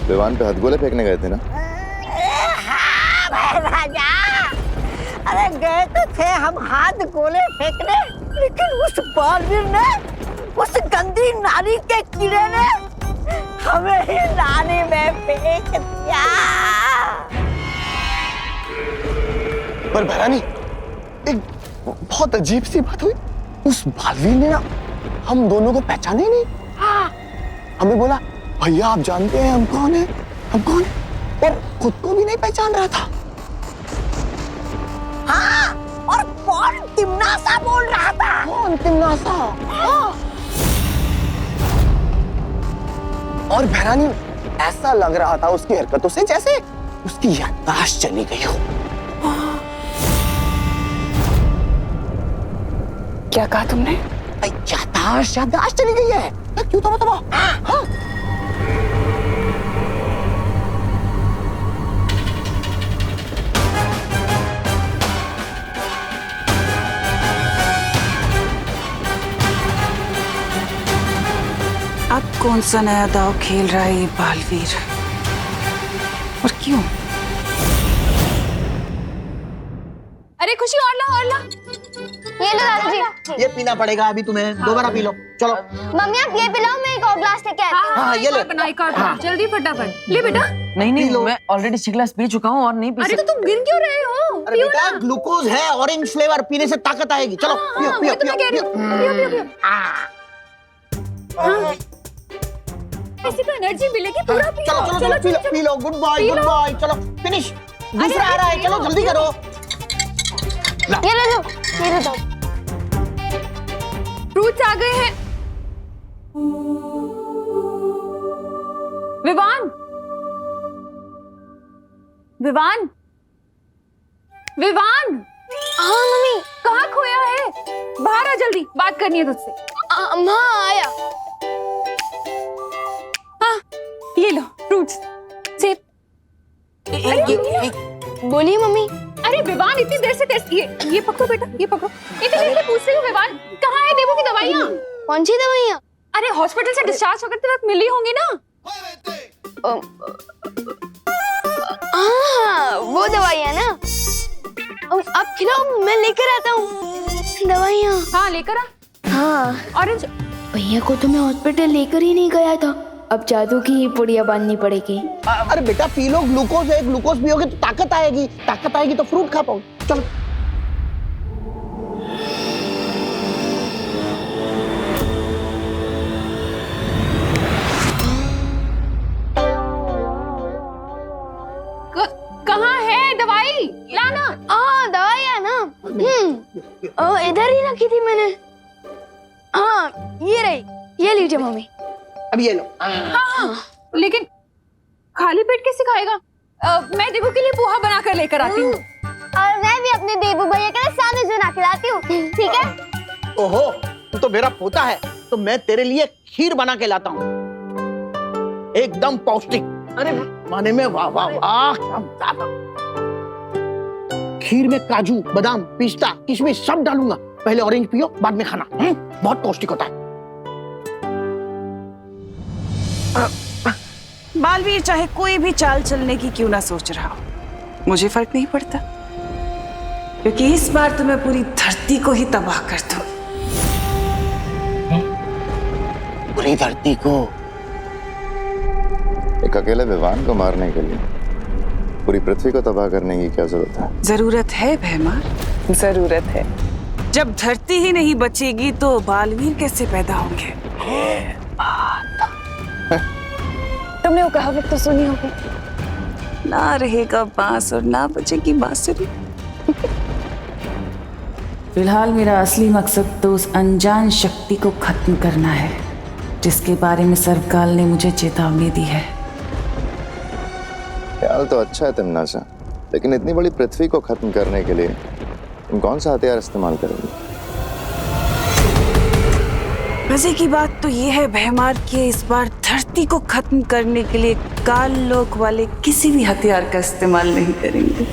विवान पे हथगोले फेंकने गए थे ना? हाँ भाई राजा, अरे गए तो थे हम हाथ गोले फेंकने, लेकिन उस बालवीर ने, उस गंदी नारी के कीड़े ने हमें ही नाली में फेंक दिया। पर भैरानी, एक बहुत अजीब सी बात हुई। उस बालवीर ने ना हम दोनों को पहचाने ही नहीं। हाँ। हमें बोला भैया आप जानते हैं हम कौन है, हम कौन है, और खुद को भी नहीं पहचान रहा था। हाँ, और कौन तिमनासा बोल रहा था? कौन तिमनासा? हाँ। और भैरानी, ऐसा लग रहा था उसकी हरकतों से जैसे उसकी याददाश्त चली गई हो। क्या कहा तुमने? याददाश्त चली गई है। क्यों तो बताओ। हाँ। अब कौन सा नया दाव खेल रहा है ये बालवीर, और क्यों? अरे खुशी, और ला और ला। ये लो दादाजी। ये पीना पड़ेगा अभी तुम्हें, दोबारा पी लो। चलो मम्मी आप ये पिलाओ, मैं एक और ग्लास लेके आती हूँ। हाँ, ये ले। बनाई कर, जल्दी फटाफट ले बेटा। नहीं, मैं ऑलरेडी 6 ग्लास पी चुका हूँ और नहीं पी अरे तो तुम गिर क्यों रहे हो? अरे बेटा, ग्लूकोज है, ऑरेंज फ्लेवर, पीने से ताकत आएगी। चलो पियो पियो मैं तुम्हें कह रही हूँ, पियो। किसी को एनर्जी मिलेगी, पूरा पियो। चलो चलो चलो पी लो। Good boy, good boy. चलो फिनिश। दूसरा आ रहा है, चलो जल्दी करो। ये ले लो, ये ले दो। फ्रूट्स आ गए हैं। विवान, विवान, विवान। हाँ मम्मी। कहाँ खोया है? बाहर आ जल्दी, बात करनी है तुझसे। हाँ आया। हाँ, ये लो फ्रूट्स, सेब। बोलिए मम्मी। अरे विवान, इतनी देर से ये पकड़ो बेटा, ये पकड़ो। इतनी देर से पूछ रही हूँ विवान, कहाँ है देवू की दवाइयाँ? कौन सी दवाइयाँ? अरे हॉस्पिटल से डिस्चार्ज होकर वक्त मिली होंगी ना? हाँ वो दवाइयाँ ना। अब खिलाओ, मैं लेकर आता हूँ दवाइयाँ। हाँ लेकर आ। हाँ ऑरेंज। भैया को तो मैं हॉस्पिटल लेकर ही नहीं गया था, अब जादू की ही पुड़िया बांधनी पड़ेगी। अरे बेटा पी लो, ग्लूकोज है, ग्लूकोज पियोगे तो ताकत आएगी, ताकत आएगी तो फ्रूट खा पाओ। चलो कहाँ है दवाई? लाना। हाँ दवाइयाँ ना, इधर ही रखी थी मैंने। हाँ ये रही, ये लीजिए मम्मी। अब ये लो। हाँ, लेकिन खाली पेट कैसे खाएगा? मैं देवू के लिए पोहा बना कर लेकर आती हूँ। और मैं भी अपने देवू भैया के लिए सैंडविच बना के लाती हूँ, ठीक है? ओहो, तू तो मेरा पोता है, तो मैं तेरे लिए खीर बना के लाता हूँ, एकदम पौष्टिक। अरे माने में वाह वाह वाह, क्या मजा। खीर में काजू, बादाम, पिस्ता, किशमिश सब डालूंगा। पहले ऑरेंज पियो, बाद में खाना। बहुत पौष्टिक होता है। बालवीर चाहे कोई भी चाल चलने की क्यों ना सोच रहा हो, मुझे फर्क नहीं पड़ता, क्योंकि इस बार तो मैं पूरी धरती को ही तबाह कर दूं। पूरी धरती को? एक अकेले विवान को मारने के लिए पूरी पृथ्वी को तबाह करने की क्या जरूरत है? जरूरत है भैमार, जरूरत है। जब धरती ही नहीं बचेगी तो बालवीर कैसे पैदा होंगे? तुमने वो कहावत तो सुनी होगी, ना रहेगा बांस और ना बचेगी बांसुरी। फिलहाल मेरा असली मकसद तो उस अनजान शक्ति को खत्म करना है जिसके बारे में सर्वकाल ने मुझे चेतावनी दी है। ख्याल तो अच्छा है तिमनासा, लेकिन इतनी बड़ी पृथ्वी को खत्म करने के लिए तुम कौन सा हथियार इस्तेमाल करोगे? मजे की बात तो ये है भैमार कि इस बार धरती को खत्म करने के लिए काल लोक वाले किसी भी हथियार का इस्तेमाल नहीं करेंगे।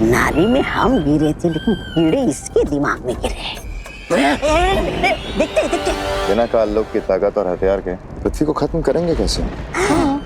नाली में हम गिरे थे, लेकिन कीड़े इसके दिमाग में गिरे। देखते देखते। बिना काल लोक की ताकत और हथियार के पृथ्वी को खत्म करेंगे कैसे? हाँ।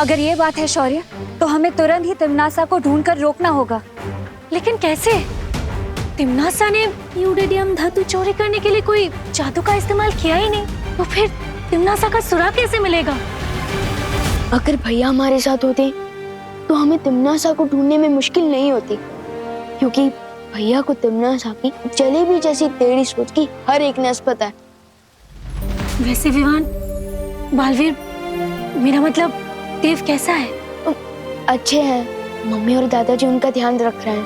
अगर ये बात है शौर्य, तो हमें तुरंत ही तिम्नासा को ढूंढकर रोकना होगा। लेकिन कैसे? तिम्नासा ने यूडेडियम धातु चोरी करने के लिए कोई जादू का इस्तेमाल किया ही नहीं, तो फिर तिम्नासा का सुराग कैसे मिलेगा? अगर भैया हमारे साथ होते तो हमें तिम्नासा को ढूंढने में मुश्किल नहीं होती, क्योंकि भैया को तिम्नासा की जलेबी जैसी टेढ़ी सोच की हर एक नस पता है। वैसे विवान, बालवीर, मेरा मतलब देव कैसा है? अच्छे हैं, मम्मी और दादाजी उनका ध्यान रख रहे हैं।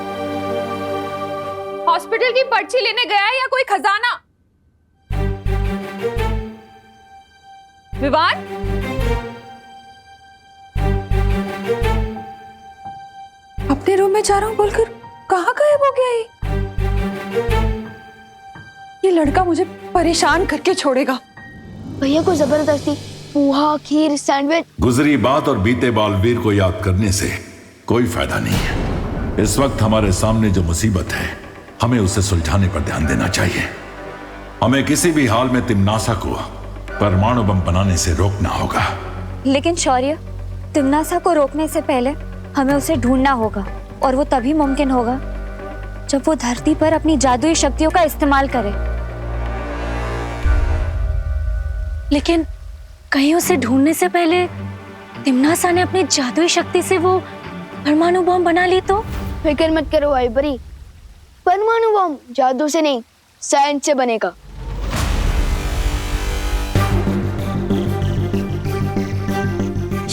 हॉस्पिटल की पर्ची लेने गया है या कोई खजाना? विवान, अपने रूम में जा रहा हूँ बोलकर कहाँ गायब हो गया ये लड़का मुझे परेशान करके छोड़ेगा। भैया को जबरदस्ती पोहा, खीर, सैंडविच। गुजरी बात और बीते बालवीर को याद करने से कोई फायदा नहीं है। इस वक्त हमारे सामने जो मुसीबत है, हमें उसे सुलझाने पर ध्यान देना चाहिए। हमें किसी भी हाल में तिम्नासा को परमाणु बम बनाने से रोकना होगा। लेकिन शौर्य, तिम्नासा को रोकने से पहले हमें उसे ढूंढना होगा, और वो तभी मुमकिन होगा जब वो धरती पर अपनी जादुई शक्तियों का इस्तेमाल करे। लेकिन कहीं उसे ढूंढने से पहले तिम्नासा ने अपनी जादुई शक्ति से वो परमाणु बम बना ली तो? फिक्र मत करो आइबरी, परमाणु बम जादू से नहीं, साइंस से बनेगा।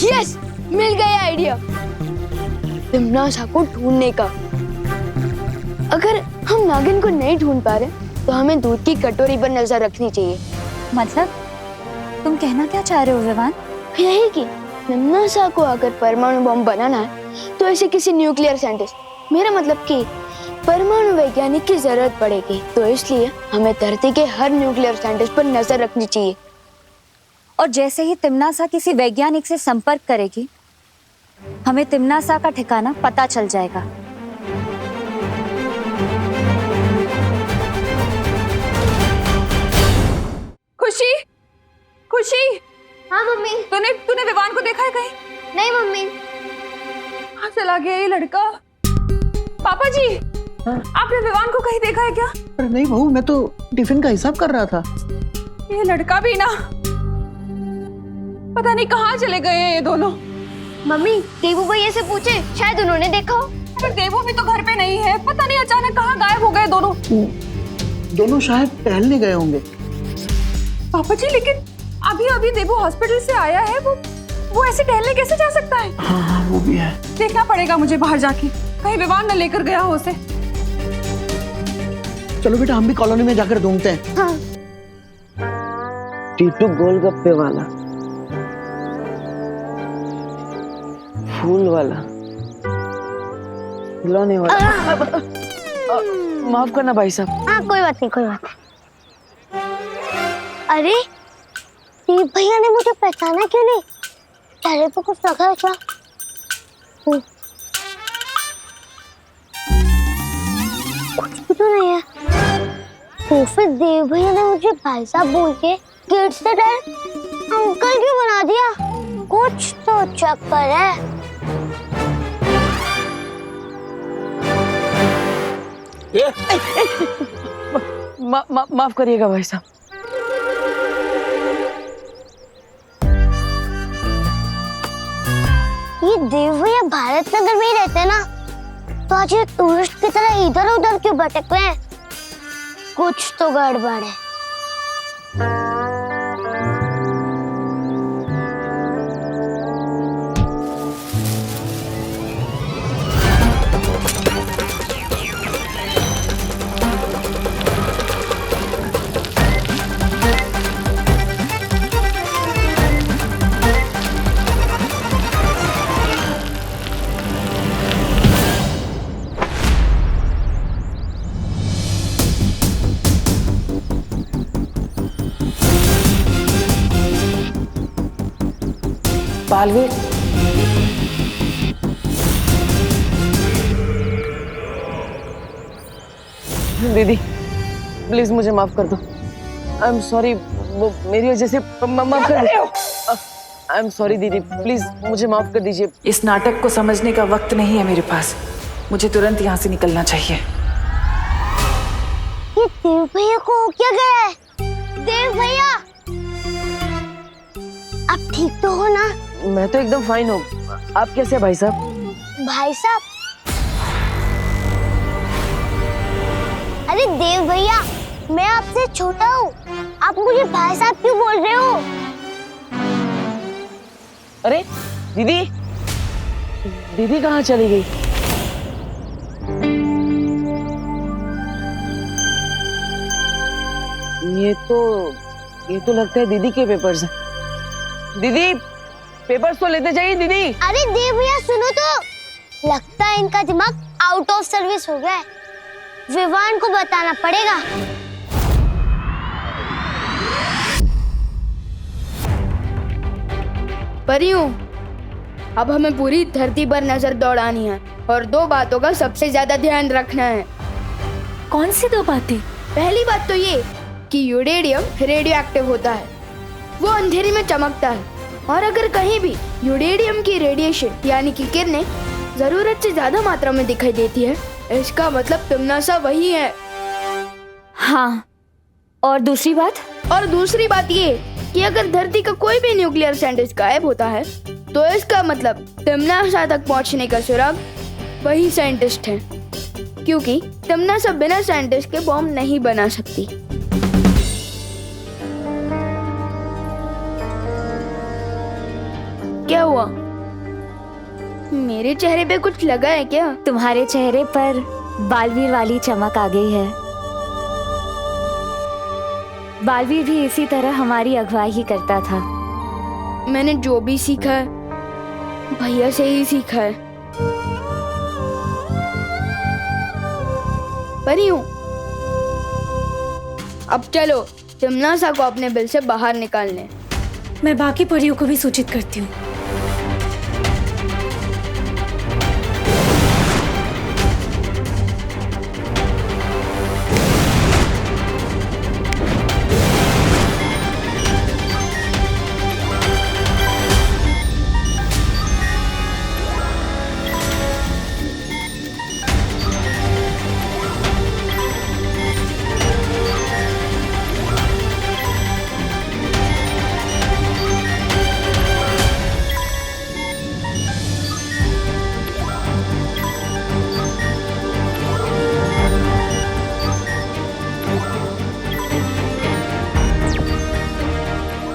यस, मिल गया आइडिया तिम्नासा को ढूंढने का। अगर हम नागिन को नहीं ढूंढ पा रहे तो हमें दूध की कटोरी पर नजर रखनी चाहिए। मतलब तुम कहना क्या चाह रहे हो विवान? यही कि तिम्नासा को अगर परमाणु बम बनाना है तो ऐसे किसी न्यूक्लियर साइंटिस्ट, मेरा मतलब कि परमाणु वैज्ञानिक की जरूरत पड़ेगी। तो इसलिए हमें धरती के हर न्यूक्लियर साइंटिस्ट पर नजर रखनी चाहिए। और जैसे ही तिम्नासा किसी वैज्ञानिक से संपर्क करेगी, हमें तिम्नासा का ठिकाना पता चल जाएगा। खुशी, खुशी। हाँ मम्मी। तूने विवान को देखा है कहीं? नहीं मम्मी। कहाँ चला गया ये लड़का? पापा जी, आपने विवान को कहीं देखा है क्या? अरे नहीं बहू, मैं तो टिफिन का हिसाब कर रहा था। ये लड़का भी ना, पता नहीं कहाँ चले गए ये दोनों। मम्मी, देवू भैया से पूछे, शायद उन्होंने देखा हो। पर देवू भी तो घर पे नहीं है, पता नहीं अचानक कहाँ गायब हो गए दोनों। दोनों शायद टहलने गए होंगे। पापा जी, लेकिन अभी देवू हॉस्पिटल से आया है, वो ऐसे टहलने कैसे जा सकता है? हाँ, वो भी है। देखना पड़ेगा मुझे बाहर जाके, कहीं विवान न लेकर गया हो उसे। चलो बेटा, हम भी कॉलोनी में जाकर ढूंढते हैं। हाँ। टीटू गोलगप्पे वाला, फूल वाला, खिलौने वाला। माफ करना भाई साहब। हाँ, कोई बात नहीं, कोई बात नहीं। अरे देव भैया ने मुझे पहचाना क्यों नहीं? चेहरे पे कुछ लगा है क्या? कुछ भी तो नहीं है। तो फिर देव भैया ने मुझे भाई साहब बोल के गेट से डायरेक्ट अंकल क्यों बना दिया? कुछ तो चक्कर है। माफ करिएगा भाई साहब। ये देव भैया भारत नगर में ही रहते हैं ना, तो आज ये टूरिस्ट की तरह इधर उधर क्यों भटक रहे हैं? कुछ तो गड़बड़ है। बालवीर, दीदी प्लीज मुझे माफ कर दो। आई एम सॉरी, वो मेरी वजह से माफ कर दो। आई एम सॉरी दीदी, प्लीज मुझे माफ कर दीजिए। इस नाटक को समझने का वक्त नहीं है मेरे पास। मुझे तुरंत यहाँ से निकलना चाहिए। ये देव भैया को हो क्या गया है? देव भैया, आप ठीक तो हो ना? मैं तो एकदम फाइन हूँ। आप कैसे हैं भाई साहब? भाई साहब? अरे देव भैया, मैं आपसे छोटा हूँ, आप मुझे भाई साहब क्यों बोल रहे हो? अरे दीदी, दीदी कहाँ चली गई? ये तो लगता है दीदी के पेपर्स हैं। दीदी, पेपर्स तो लेते जाइए दीदी। अरे देव भैया सुनो तो, लगता है इनका दिमाग आउट ऑफ सर्विस हो गया है। विवान को बताना पड़ेगा। परियों, अब हमें पूरी धरती पर नजर दौड़ानी है और 2 बातों का सबसे ज्यादा ध्यान रखना है। कौन सी 2 बातें? पहली बात तो ये कि यूरेडियम रेडियो एक्टिव होता है, वो अंधेरे में चमकता है, और अगर कहीं भी यूरेडियम की रेडिएशन यानी कि किरणें जरूरत से ज्यादा मात्रा में दिखाई देती है, इसका मतलब तिम्नासा वही है। हाँ, और दूसरी बात? और दूसरी बात ये कि अगर धरती का कोई भी न्यूक्लियर साइंटिस्ट गायब होता है, तो इसका मतलब तिम्नासा तक पहुंचने का सुराग वही साइंटिस्ट है, क्योंकि तिम्नासा बिना साइंटिस्ट के बॉम्ब नहीं बना सकती। क्या हुआ? मेरे चेहरे पे कुछ लगा है क्या? तुम्हारे चेहरे पर बालवीर वाली चमक आ गई है। बालवीर भी इसी तरह हमारी अगुवाई ही करता था। मैंने जो भी सीखा है भैया से ही सीखा है। परियों, अब चलो तिम्नासा को अपने बिल से बाहर निकालने। मैं बाकी परियों को भी सूचित करती हूँ।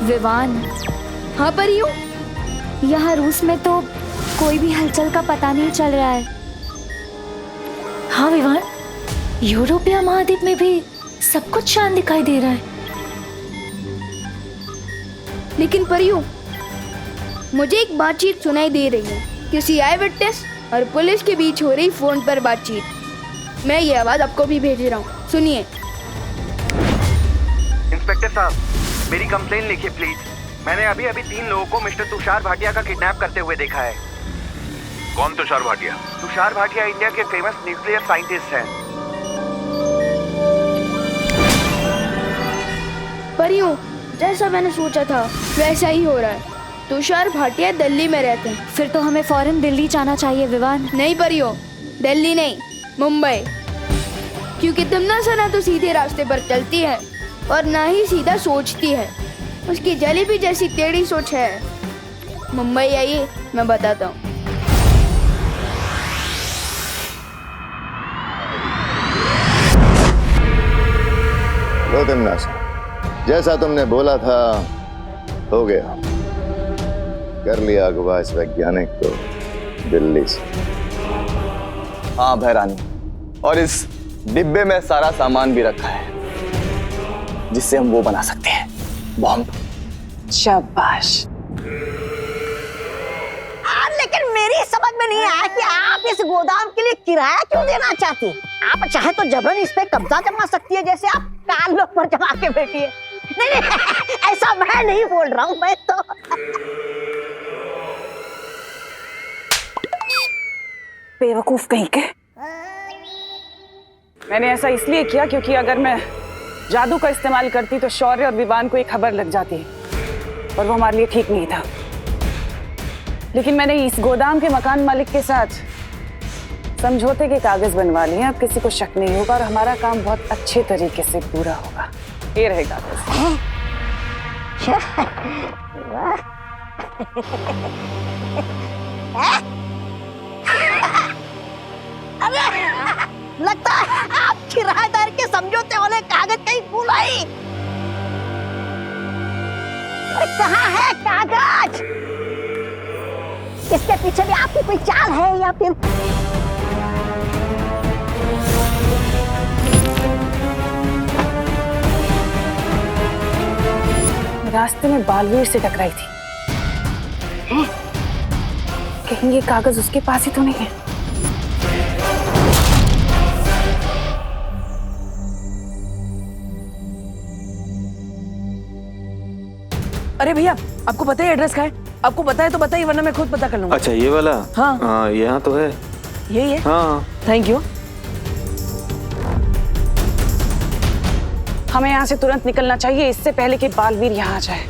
विवान। हाँ परियों, यहाँ रूस में तो कोई भी हलचल का पता नहीं चल रहा है। हाँ विवान, यूरोपीय महाद्वीप में भी सब कुछ शांत दिखाई दे रहा है। लेकिन परियों, मुझे एक बातचीत सुनाई दे रही है, किसी आई विटनेस और पुलिस के बीच हो रही फोन पर बातचीत। मैं ये आवाज आपको भी भेज रहा हूँ, सुनिए। इंस्पेक्टर साहब, मेरी कंप्लेन लिखिए प्लीज। मैंने अभी 3 लोगों को मिस्टर तुषार भाटिया का किडनैप करते हुए देखा है। कौन तुषार भाटिया? तुषार भाटिया इंडिया के फेमस न्यूक्लियर साइंटिस्ट हैं। परियों, जैसा मैंने सोचा था वैसा ही हो रहा है। तुषार भाटिया दिल्ली में रहते हैं। फिर तो हमें फौरन दिल्ली जाना चाहिए विवान। नहीं परियों, दिल्ली नहीं, मुंबई, क्योंकि तिम्नासा ना तो सीधे रास्ते पर चलती है और ना ही सीधा सोचती है। उसकी जलेबी जैसी टेढ़ी सोच है। मुंबई आइए, मैं बताता हूँ। लो तिम्नासा, जैसा तुमने बोला था हो गया। कर लिया अगवा इस वैज्ञानिक को दिल्ली से। हाँ भैरानी, और इस डिब्बे में सारा सामान भी रखा है जिससे हम वो बना सकते हैं, बॉम्ब। शाबाश। लेकिन मेरी समझ में नहीं आया कि आप इस गोदाम के लिए किराया क्यों देना चाहती हैं? आप चाहे तो जबरन इस पे कब्जा जमा सकती है, जैसे आप काल लोग पर जमा के बैठी है। नहीं, ऐसा मैं नहीं बोल रहा हूँ। मैं तो बेवकूफ कहीं के। मैंने ऐसा इसलिए किया क्योंकि अगर मैं जादू का इस्तेमाल करती तो शौर्य और विवान को एक खबर लग जाती, और वो हमारे लिए ठीक नहीं था। लेकिन मैंने इस गोदाम के मकान मालिक के साथ समझौते के कागज बनवा लिए। अब किसी को शक नहीं होगा और हमारा काम बहुत अच्छे तरीके से पूरा होगा। ये रहे कागज। अरे लगता है आप किराएदार के समझौते वाले कागज कहीं भूल आई। अरे कहाँ है कागज? इसके पीछे भी आपकी कोई चाल है या फिर? रास्ते में बालवीर से टकराई थी। कहीं ये कागज उसके पास ही तो नहीं है? अरे भैया, आपको पता है एड्रेस का है? आपको पता है तो बताइए, वरना मैं खुद पता कर लूंगा। अच्छा ये वाला? हाँ यहाँ तो है। यही है? हाँ थैंक यू। हमें यहाँ से तुरंत निकलना चाहिए, इससे पहले कि बालवीर यहाँ आ जाए।